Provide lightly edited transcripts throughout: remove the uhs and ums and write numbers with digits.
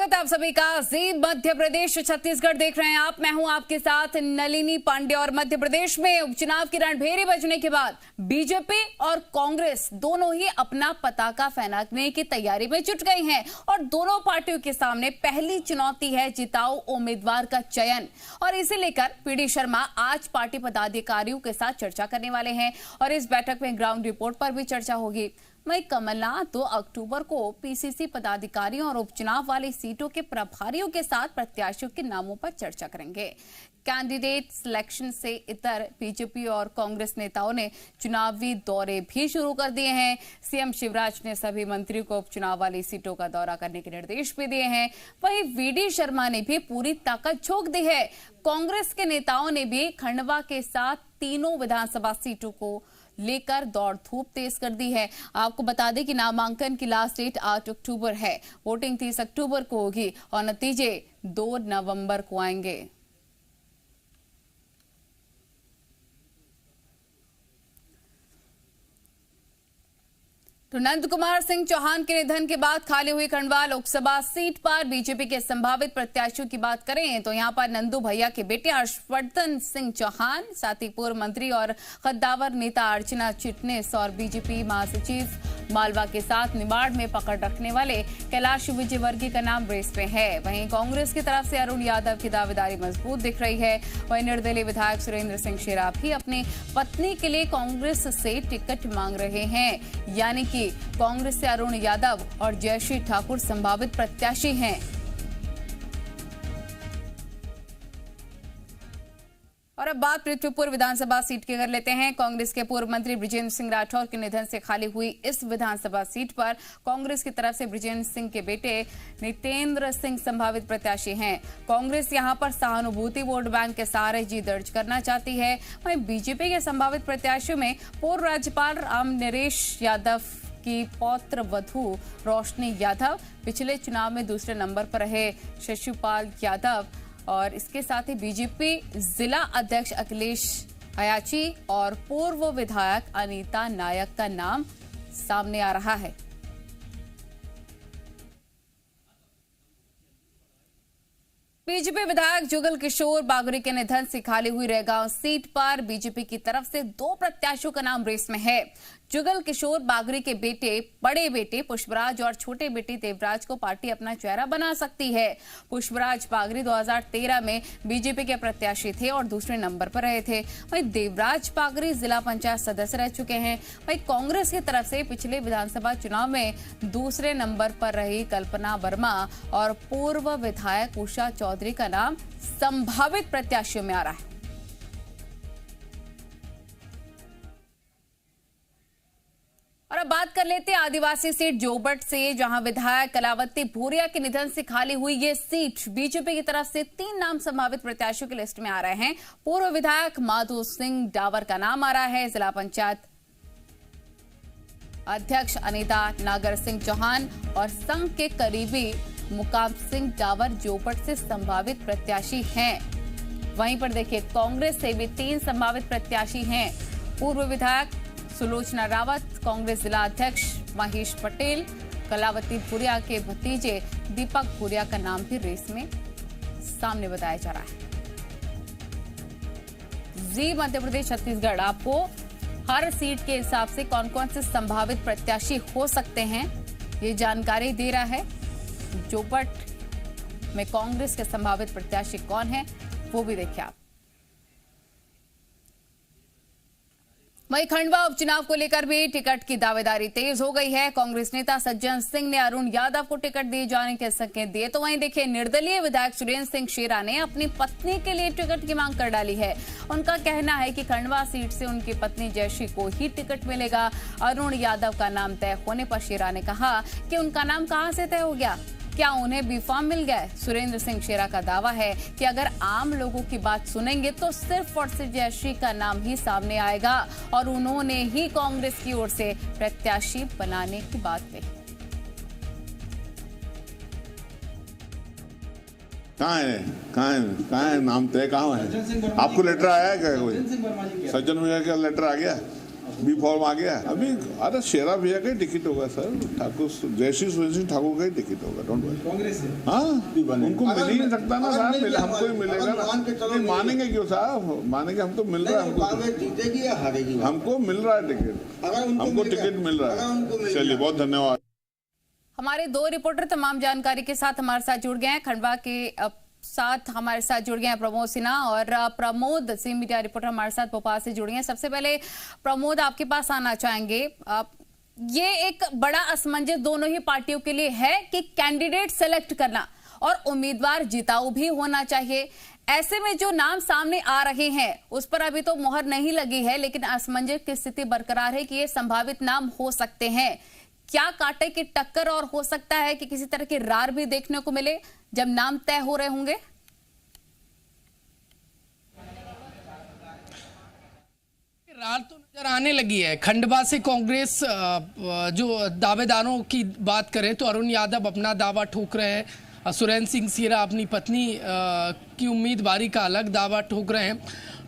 स्वागत है आप सभी का। जी मध्य प्रदेश छत्तीसगढ़ देख रहे हैं आप। मैं हूं आपके साथ नलिनी पांडे। और मध्य प्रदेश में उपचुनाव की रणभेरी बजने के बाद बीजेपी और कांग्रेस दोनों ही अपना पताका फहराने की तैयारी में जुट गई हैं और दोनों पार्टियों के सामने पहली चुनौती है जिताऊ उम्मीदवार का चयन। और इसे लेकर पीडी शर्मा आज पार्टी पदाधिकारियों के साथ चर्चा करने वाले हैं और इस बैठक में ग्राउंड रिपोर्ट पर भी चर्चा होगी। वहीं कमलनाथ 2 अक्टूबर को पीसीसी पदाधिकारियों और उपचुनाव वाली सीटों के प्रभारियों के साथ प्रत्याशियों के नामों पर चर्चा करेंगे। कैंडिडेट सिलेक्शन से इतर बीजेपी और कांग्रेस नेताओं ने चुनावी दौरे भी शुरू कर दिए हैं। सीएम शिवराज ने सभी मंत्रियों को उपचुनाव वाली सीटों का दौरा करने के निर्देश भी दिए हैं। वहीं वीडी शर्मा ने भी पूरी ताकत झोंक दी है। कांग्रेस के नेताओं ने भी खंडवा के साथ तीनों विधानसभा सीटों को लेकर दौड़ धूप तेज कर दी है। आपको बता दें कि नामांकन की लास्ट डेट 8 अक्टूबर है। वोटिंग 30 अक्टूबर को होगी और नतीजे 2 नवंबर को आएंगे। तो नंद कुमार सिंह चौहान के निधन के बाद खाली हुई खंडवा लोकसभा सीट पर बीजेपी के संभावित प्रत्याशियों की बात करें तो यहां पर नंदू भैया के बेटे हर्षवर्धन सिंह चौहान, साथ ही पूर्व मंत्री और कद्दावर नेता अर्चना चिटनेस और बीजेपी महासचिव मालवा के साथ निमाड़ में पकड़ रखने वाले कैलाश विजयवर्गीय का नाम रेस में है। वहीं कांग्रेस की तरफ से अरुण यादव की दावेदारी मजबूत दिख रही है। वहीं निर्दलीय विधायक सुरेंद्र सिंह शेरा भी अपनी पत्नी के लिए कांग्रेस से टिकट मांग रहे हैं, यानी कि कांग्रेस से अरुण यादव और जयश्री ठाकुर संभावित प्रत्याशी हैं। और अब बात पृथ्वीपुर विधानसभा सीट की कर लेते हैं। कांग्रेस के पूर्व मंत्री बृजेंद्र सिंह राठौर के निधन से खाली हुई इस विधानसभा सीट पर कांग्रेस की तरफ से बृजेंद्र सिंह के बेटे नितेंद्र सिंह संभावित प्रत्याशी हैं। कांग्रेस यहां पर सहानुभूति वोट बैंक के सहारे जीत दर्ज करना चाहती है। वहीं बीजेपी के संभावित प्रत्याशियों में पूर्व राज्यपाल राम नरेश यादव की पौत्र वधू रोशनी यादव, पिछले चुनाव में दूसरे नंबर पर रहे शशिपाल यादव और इसके साथ ही बीजेपी जिला अध्यक्ष अखिलेश अयाची और पूर्व विधायक अनीता नायक का नाम सामने आ रहा है। बीजेपी विधायक जुगल किशोर बागरी के निधन से खाली हुई रेगांव सीट पर बीजेपी की तरफ से 2 प्रत्याशियों का नाम रेस में है। जुगल किशोर बागरी के बड़े बेटे पुष्पराज और छोटे बेटे देवराज को पार्टी अपना चेहरा बना सकती है। पुष्पराज बागरी 2013 में बीजेपी के प्रत्याशी थे और दूसरे नंबर पर रहे थे। वहीं देवराज बागरी जिला पंचायत सदस्य रह चुके हैं। वहीं कांग्रेस की तरफ से पिछले विधानसभा चुनाव में दूसरे नंबर पर रही कल्पना वर्मा और पूर्व विधायक उषा चौधरी का नाम संभावित प्रत्याशियों में आ रहा है। और अब बात कर लेते हैं आदिवासी सीट जोबट से, जहां विधायक कलावती भूरिया के निधन से खाली हुई ये सीट बीजेपी की तरफ से 3 नाम संभावित प्रत्याशियों की लिस्ट में आ रहे हैं। पूर्व विधायक माधो सिंह डावर का नाम आ रहा है। जिला पंचायत अध्यक्ष अनीता नागर सिंह चौहान और संघ के करीबी मुकाम सिंह डावर जोबट से संभावित प्रत्याशी हैं। वहीं पर देखिए कांग्रेस से भी 3 संभावित प्रत्याशी हैं। पूर्व विधायक सुलोचना रावत, कांग्रेस जिला अध्यक्ष महेश पटेल, कलावती भूरिया के भतीजे दीपक भूरिया का नाम भी रेस में सामने बताया जा रहा है। जी मध्य प्रदेश छत्तीसगढ़ आपको हर सीट के हिसाब से कौन कौन से संभावित प्रत्याशी हो सकते हैं ये जानकारी दे रहा है। जोबट में कांग्रेस के संभावित प्रत्याशी कौन है वो भी देखिए आप। वहीं खंडवा उपचुनाव को लेकर भी टिकट की दावेदारी तेज हो गई है। कांग्रेस नेता सज्जन सिंह ने अरुण यादव को टिकट दिए जाने के संकेत दिए, तो वहीं देखिए निर्दलीय विधायक सुरेंद्र सिंह शेरा ने अपनी पत्नी के लिए टिकट की मांग कर डाली है। उनका कहना है कि खंडवा सीट से उनकी पत्नी जयश्री को ही टिकट मिलेगा। अरुण यादव का नाम तय होने पर शेरा ने कहा कि उनका नाम कहां से तय हो गया, क्या उन्हें बी फॉर्म मिल गया? सुरेंद्र सिंह शेरा का दावा है कि अगर आम लोगों की बात सुनेंगे तो सिर्फ और सिर्फ जयश्री का नाम ही सामने आएगा और उन्होंने ही कांग्रेस की ओर से प्रत्याशी बनाने की बात कही। कहाँ है नाम तय कहाँ है? आपको लेटर आया है क्या? कोई सज्जन भैया का लेटर आ गया? बी फॉर्म आ गया है अभी। अरे शेरा भैया का ही टिकट होगा सर, ठाकुर जयश्री सुरेश सिंह ठाकुर का ही टिकट होगा। Don't worry. कांग्रेस से हाँ, उनको मिल ही नहीं सकता ना साहब, हमको ही मिलेगा ना। मानेंगे क्यों साहब, मानेंगे, हम तो मिल रहा है हमको। कांग्रेस जीतेगी या हारेगी? हमको मिल रहा है टिकट, हमको टिकट मिल रहा है। चलिए, बहुत धन्यवाद। हमारे दो रिपोर्टर तमाम जानकारी के साथ हमारे साथ जुड़ गए हैं। खंडवा के साथ हमारे साथ जुड़ गए हैं प्रमोद सिन्हा और प्रमोद सिंह, मीडिया रिपोर्टर हमारे साथ भोपाल से जुड़ गए हैं। सबसे पहले प्रमोद, आपके पास आना चाहेंगे। ये एक बड़ा असमंजस दोनों ही पार्टियों के लिए है कि कैंडिडेट सेलेक्ट करना और उम्मीदवार जिताऊ भी होना चाहिए। ऐसे में जो नाम सामने आ रहे हैं उस पर अभी तो मोहर नहीं लगी है, लेकिन असमंजस की स्थिति बरकरार है कि ये संभावित नाम हो सकते हैं। क्या कांटे की टक्कर और हो सकता है कि किसी तरह की रार भी देखने को मिले जब नाम तय हो रहे होंगे? रार तो नजर आने लगी है। खंडवा से कांग्रेस जो दावेदारों की बात करें तो अरुण यादव अपना दावा ठोक रहे हैं, सुरेंद्र सिंह सीरा अपनी पत्नी की उम्मीदवारी का अलग दावा ठोक रहे हैं।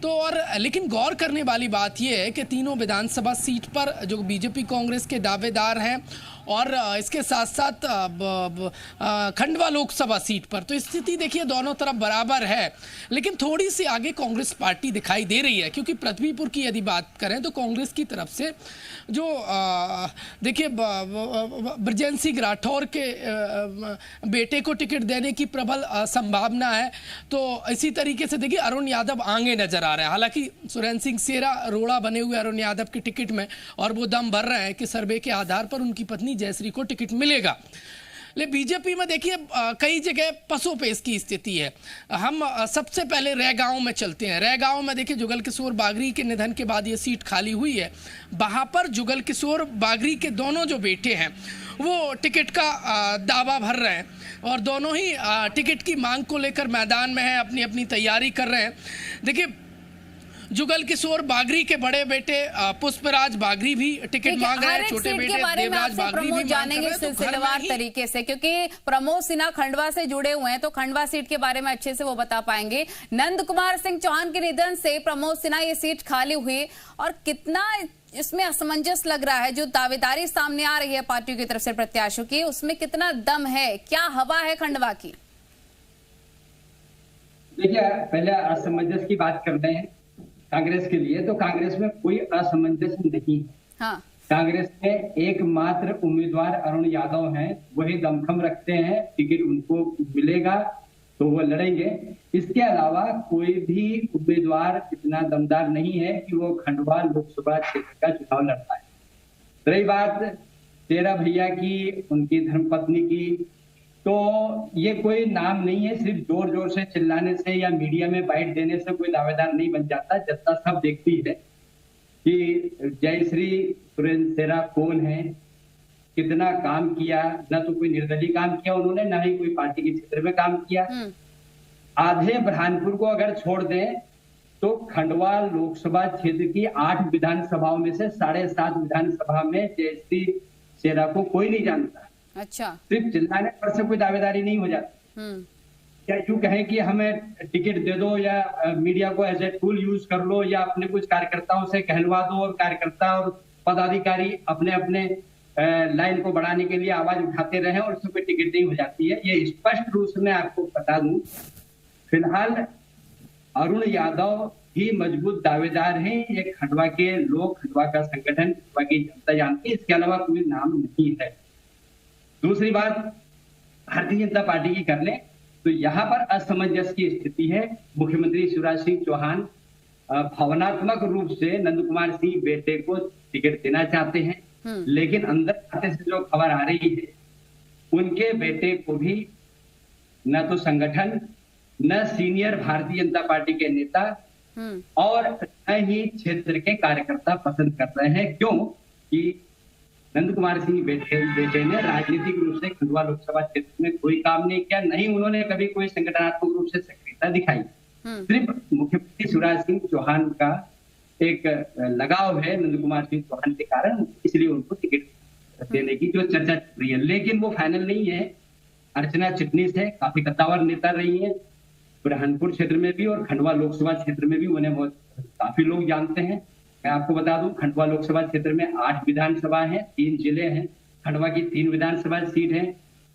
तो और लेकिन गौर करने वाली बात यह है कि तीनों विधानसभा सीट पर जो बीजेपी कांग्रेस के दावेदार हैं और इसके साथ साथ खंडवा लोकसभा सीट पर तो स्थिति देखिए दोनों तरफ बराबर है, लेकिन थोड़ी सी आगे कांग्रेस पार्टी दिखाई दे रही है। क्योंकि पृथ्वीपुर की यदि बात करें तो कांग्रेस की तरफ से जो देखिए ब्रजेंद्र सिंह राठौर के बेटे को टिकट देने की प्रबल संभावना है। तो इसी तरीके से देखिए अरुण यादव आगे नजर आ रहा है। हालांकि सुरेंद्र सिंह सेरा रोड़ा बने हुए अरुण यादव के टिकट में और वो दम भर रहे हैं कि सर्वे के आधार पर उनकी पत्नी जयश्री को टिकट मिलेगा। लेकिन बीजेपी में देखिए कई जगह पसोपेश की स्थिति है। हम सबसे पहले रैगांव में चलते हैं। रैगांव में देखिए जुगल किशोर बागरी के निधन के बाद ये सीट खाली हुई है। वहां पर जुगल किशोर बागरी के दोनों जो बेटे हैं वो टिकट का दावा भर रहे हैं और दोनों ही टिकट की मांग को लेकर मैदान में हैं, अपनी अपनी तैयारी कर रहे हैं। देखिए जुगल किशोर बागरी के बड़े बेटे पुष्पराज बागरी भी टिकट मांग रहे हैं, छोटे बेटे देवराज बागरी भी जानेंगे सिलसिलेवार तरीके से, क्योंकि प्रमोद सिन्हा खंडवा से जुड़े हुए हैं तो खंडवा सीट के बारे में अच्छे से वो बता पाएंगे। नंद कुमार सिंह चौहान के निधन से प्रमोद सिन्हा ये सीट खाली हुई और कितना इसमें असमंजस लग रहा है। जो दावेदारी सामने आ रही है पार्टियों की तरफ से प्रत्याशियों की, उसमें कितना दम है, क्या हवा है खंडवा की? देखिए पहले असमंजस की बात करते हैं कांग्रेस के लिए, तो कांग्रेस में कोई असमंजस नहीं है। हाँ। कांग्रेस में एकमात्र उम्मीदवार अरुण यादव हैं, वही दमखम रखते हैं, टिकट उनको मिलेगा तो वो लड़ेंगे। इसके अलावा कोई भी उम्मीदवार इतना दमदार नहीं है कि वो खंडवा लोकसभा क्षेत्र का चुनाव लड़ता है। रही बात तेरा भैया की, उनकी धर्मपत्नी की, तो ये कोई नाम नहीं है। सिर्फ जोर जोर से चिल्लाने से या मीडिया में बाइट देने से कोई दावेदार नहीं बन जाता। जनता सब देखती है कि जयश्री सुरेंद्र सेरा कौन है, कितना काम किया। ना तो कोई निर्दलीय काम किया उन्होंने, ना ही कोई पार्टी के क्षेत्र में काम किया। आधे बुरहानपुर को अगर छोड़ दें तो खंडवा लोकसभा क्षेत्र की 8 विधानसभाओं में से 7.5 विधानसभा में जयश्री सेरा को कोई नहीं जानता। अच्छा। सिर्फ चिल्लाने पर से कोई दावेदारी नहीं हो जाती। क्या यूं कहें कि हमें टिकट दे दो या मीडिया को एज ए टूल यूज कर लो या अपने कुछ कार्यकर्ताओं से कहलवा दो और कार्यकर्ता और पदाधिकारी अपने अपने लाइन को बढ़ाने के लिए आवाज उठाते रहे और उससे कोई टिकट नहीं हो जाती है। ये स्पष्ट रूप से मैं आपको बता दूं, फिलहाल अरुण यादव ही मजबूत दावेदार हैं। ये खंडवा के लोग, खंडवा का संगठन, खंडवा की जनता जानती है, इसके अलावा कोई नाम नहीं है। दूसरी बात भारतीय जनता पार्टी की कर ले तो यहाँ पर असमंजस की स्थिति है। मुख्यमंत्री शिवराज सिंह चौहान भावनात्मक रूप से नंद कुमार सिंह बेटे को टिकट देना चाहते हैं, लेकिन अंदर खाते से जो खबर आ रही है उनके बेटे को भी न तो संगठन, न सीनियर भारतीय जनता पार्टी के नेता और न ही क्षेत्र के कार्यकर्ता पसंद कर रहे हैं। क्यों कि नंद कुमार सिंह बेटे ने राजनीतिक रूप से खंडवा लोकसभा क्षेत्र में कोई काम नहीं किया, नहीं उन्होंने कभी कोई संगठनात्मक रूप से सक्रियता दिखाई। सिर्फ मुख्यमंत्री शिवराज सिंह चौहान का एक लगाव है नंद कुमार सिंह चौहान के कारण, इसलिए उनको टिकट देने की जो चर्चा चल रही है, लेकिन वो फाइनल नहीं है। अर्चना चिटनीस है, काफी कद्दावर नेता रही है बुरहानपुर क्षेत्र में भी और खंडवा लोकसभा क्षेत्र में भी, उन्हें बहुत काफी लोग जानते हैं। मैं आपको बता दूं, खंडवा लोकसभा क्षेत्र में 8 विधानसभा हैं, 3 जिले हैं। खंडवा की 3 विधानसभा सीट है,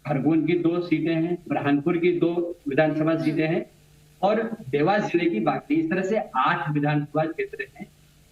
खरगोन की 2 सीटें हैं, बुरहानपुर की 2 विधानसभा सीटें हैं और देवास जिले की बाकी। इस तरह से 8 विधानसभा क्षेत्र हैं।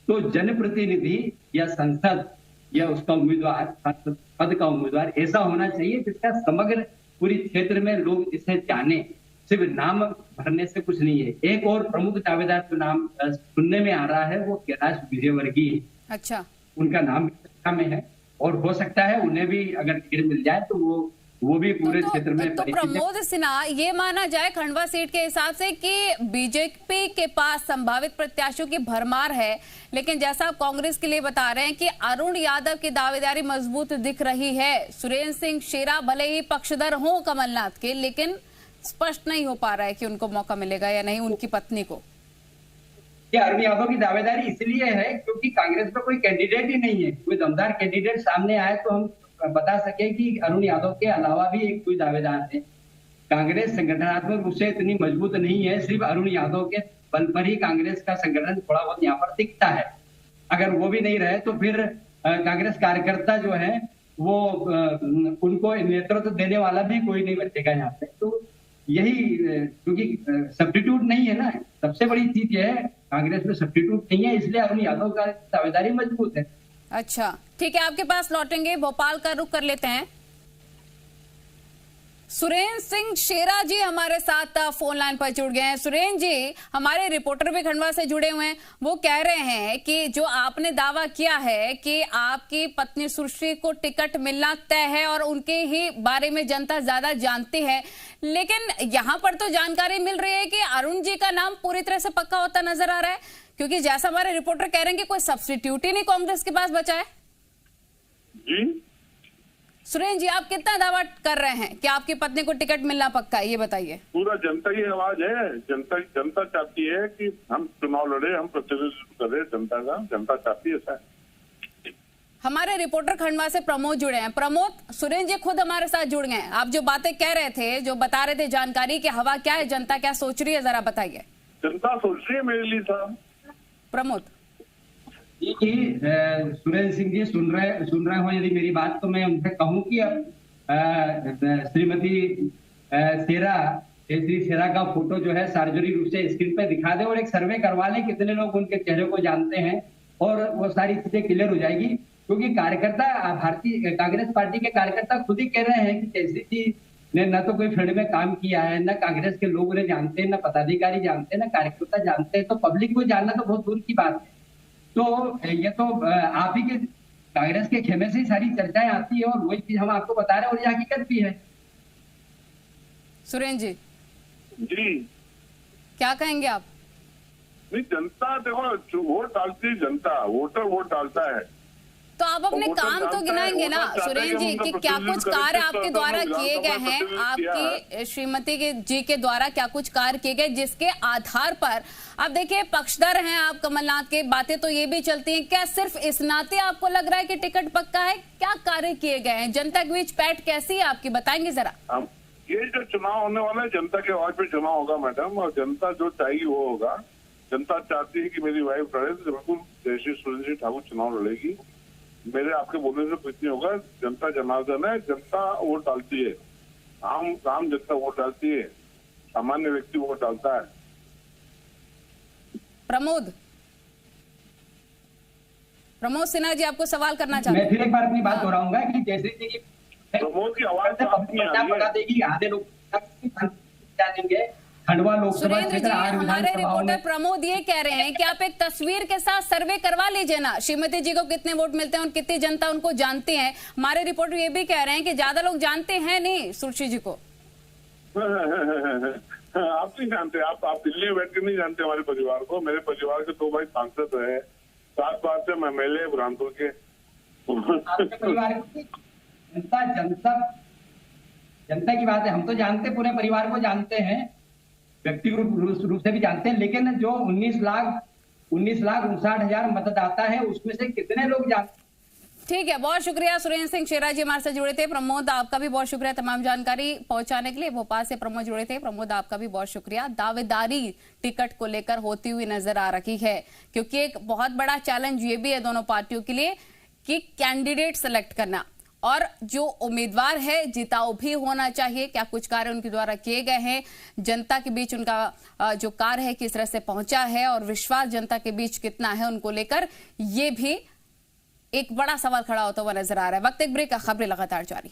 तो जनप्रतिनिधि या संसद या उसका उम्मीदवार, सांसद पद का उम्मीदवार ऐसा होना चाहिए जिसका समग्र पूरी क्षेत्र में लोग इसे जाने। सिर्फ नाम भरने से कुछ नहीं है। एक और प्रमुख दावेदार जो नाम सुनने में आ रहा है वो कैलाश विजयवर्गीय। अच्छा, उनका नाम चर्चा में है और हो सकता है उन्हें भी अगर टिकट मिल जाए तो वो भी पूरे क्षेत्र में तो प्रमोद सिन्हा, ये माना जाए खंडवा सीट के हिसाब से कि बीजेपी के पास संभावित प्रत्याशियों की भरमार है, लेकिन जैसा आप कांग्रेस के लिए बता रहे हैं कि अरुण यादव की दावेदारी मजबूत दिख रही है। सुरेंद्र सिंह शेरा भले ही पक्षधर हों कमलनाथ के, लेकिन स्पष्ट नहीं हो पा रहा है कि उनको मौका मिलेगा या नहीं, उनकी पत्नी को। ये अरुण यादव की दावेदारी इसलिए है क्योंकि कांग्रेस में कोई कैंडिडेट ही नहीं है। कोई दमदार कैंडिडेट सामने आए तो हम बता सके कि अरुण यादव के अलावा भी एक कोई दावेदार है। कांग्रेस संगठनात्मक रूप से इतनी मजबूत नहीं है, सिर्फ अरुण यादव के बल पर ही कांग्रेस का संगठन थोड़ा बहुत यहाँ पर दिखता है। अगर वो भी नहीं रहे तो फिर कांग्रेस कार्यकर्ता जो है वो उनको नेतृत्व देने वाला भी कोई नहीं बचेगा यहाँ पे। तो यही, क्योंकि सब्स्टिट्यूट नहीं है ना, सबसे बड़ी चीज यह है कांग्रेस में सब्स्टिट्यूट नहीं है, इसलिए अरुण यादव का दावेदारी मजबूत है। अच्छा, ठीक है, आपके पास लौटेंगे। भोपाल का रुख कर लेते हैं। सुरेंद्र सिंह शेरा जी हमारे साथ फोन लाइन पर जुड़ गए हैं। सुरेंद्र जी, हमारे रिपोर्टर भी खंडवा से जुड़े हुए हैं। वो कह रहे हैं कि जो आपने दावा किया है कि आपकी पत्नी सुश्री को टिकट मिलना तय है और उनके ही बारे में जनता ज्यादा जानती है, लेकिन यहाँ पर तो जानकारी मिल रही है कि अरुण जी का नाम पूरी तरह से पक्का होता नजर आ रहा है, क्योंकि जैसा हमारे रिपोर्टर कह रहे हैं कि कोई सब्स्टिट्यूट ही नहीं कांग्रेस के पास बचा है। जी सुरेंद्र जी, आप कितना दावा कर रहे हैं कि आपकी पत्नी को टिकट मिलना पक्का है, ये बताइए। पूरा जनता की आवाज है। जनता चाहती है कि हम चुनाव लड़े, हम प्रतिनिधित्व करें जनता का। जनता चाहती है ऐसा है। हमारे रिपोर्टर खंडवा से प्रमोद जुड़े हैं। प्रमोद, सुरेंद्र जी खुद हमारे साथ जुड़ गए हैं। आप जो बातें कह रहे थे, जो बता रहे थे जानकारी की हवा क्या है, जनता क्या सोच रही है, जरा बताइए। जनता सोच रही है मेरे लिए साहब। प्रमोद जी, सुरेंद्र सिंह जी सुन रहे हो यदि मेरी बात, तो मैं उनसे कहूं कि श्रीमती श्री शेरा का फोटो जो है सार्वजनिक रूप से स्क्रीन पे दिखा दे और एक सर्वे करवा ले कितने लोग उनके चेहरे को जानते हैं, और वो सारी चीजें क्लियर हो जाएगी। क्योंकि कार्यकर्ता, भारतीय कांग्रेस पार्टी के कार्यकर्ता खुद ही कह रहे हैं कि जयश्री जी ने न तो कोई फील्ड में काम किया है, न कांग्रेस के लोग उन्हें जानते हैं, न पदाधिकारी जानते हैं, न कार्यकर्ता जानते हैं, तो पब्लिक को जानना तो बहुत दूर की बात है। तो ये तो आप ही के कांग्रेस के खेमे से ही सारी चर्चाएं आती है और वही चीज हम आपको बता रहे हैं और ये हकीकत भी है। सुरेंद्र जी जी क्या कहेंगे आप? नहीं, जनता देखो वोट डालती है, जनता वोटर वोट डालता है। तो आप अपने काम तो गिनाएंगे ना सुरेंद्र जी कि क्या कुछ कार्य आपके द्वारा किए गए हैं, आपकी श्रीमती जी के द्वारा क्या कुछ कार्य किए गए जिसके आधार पर आप देखिए पक्षधर हैं आप कमलनाथ के, बातें तो ये भी चलती हैं। क्या सिर्फ इस नाते आपको लग रहा है कि टिकट पक्का है? क्या कार्य किए गए हैं? जनता के बीच पैठ कैसी है आपकी, बताएंगे जरा। ये जो चुनाव होने वाला है जनता के आवाज पे चुनाव होगा मैडम, और जनता जो चाहिए वो होगा। जनता चाहती है कि मेरी वाइफ लड़े तो बिल्कुल जयश्री सुरेंद्र ठाकुर चुनाव लड़ेगी। मेरे आपके बोलने से कुछ नहीं होगा। जनता जनार्दन है, जनता वोट डालती है। आम जनता वोट डालती है, सामान्य व्यक्ति वोट डालता है। प्रमोद सिन्हा जी आपको सवाल करना चाहते हैं। मैं फिर एक बार अपनी बात दोहराऊंगा कि जयश्री जी प्रमोद की आवाज बता देगी, आधे लोग जानेंगे। खंडवा लोकसभा क्षेत्र हमारे रिपोर्टर प्रमोद ये कह रहे हैं कि आप एक तस्वीर के साथ सर्वे करवा लीजिए ना, श्रीमती जी को कितने वोट मिलते हैं और कितनी जनता उनको जानती है। हमारे रिपोर्टर ये भी कह रहे हैं कि ज्यादा लोग जानते हैं नहीं सुश्री जी को। आप नहीं जानते, आप दिल्ली में बैठ के नहीं जानते हमारे परिवार को। मेरे परिवार के 2 भाई सांसद है, 7 बार से मैं MLA बुरहानपुर के। परिवार की जनता की बात है, हम तो जानते, पूरे परिवार को जानते हैं, व्यक्तिगत रूप से भी जानते हैं। लेकिन जो 19,59,60,000 मतदाता है उसमें से कितने लोग जानते ठीक है, बहुत शुक्रिया सुरेंद्र सिंह शेरा जी हमारे साथ जुड़े थे। प्रमोद आपका भी बहुत शुक्रिया तमाम जानकारी पहुंचाने के लिए। भोपाल से प्रमोद जुड़े थे। प्रमोद आपका भी बहुत शुक्रिया। दावेदारी टिकट को लेकर होती हुई नजर आ रही है, क्योंकि एक बहुत बड़ा चैलेंज ये भी है दोनों पार्टियों के लिए कि कैंडिडेट सेलेक्ट करना, और जो उम्मीदवार है जिताऊ भी होना चाहिए। क्या कुछ कार्य उनके द्वारा किए गए हैं, जनता के बीच उनका जो कार्य है किस तरह से पहुंचा है, और विश्वास जनता के बीच कितना है उनको लेकर, ये भी एक बड़ा सवाल खड़ा होता हुआ नजर आ रहा है। वक्त एक ब्रेक का, खबरें लगातार जारी।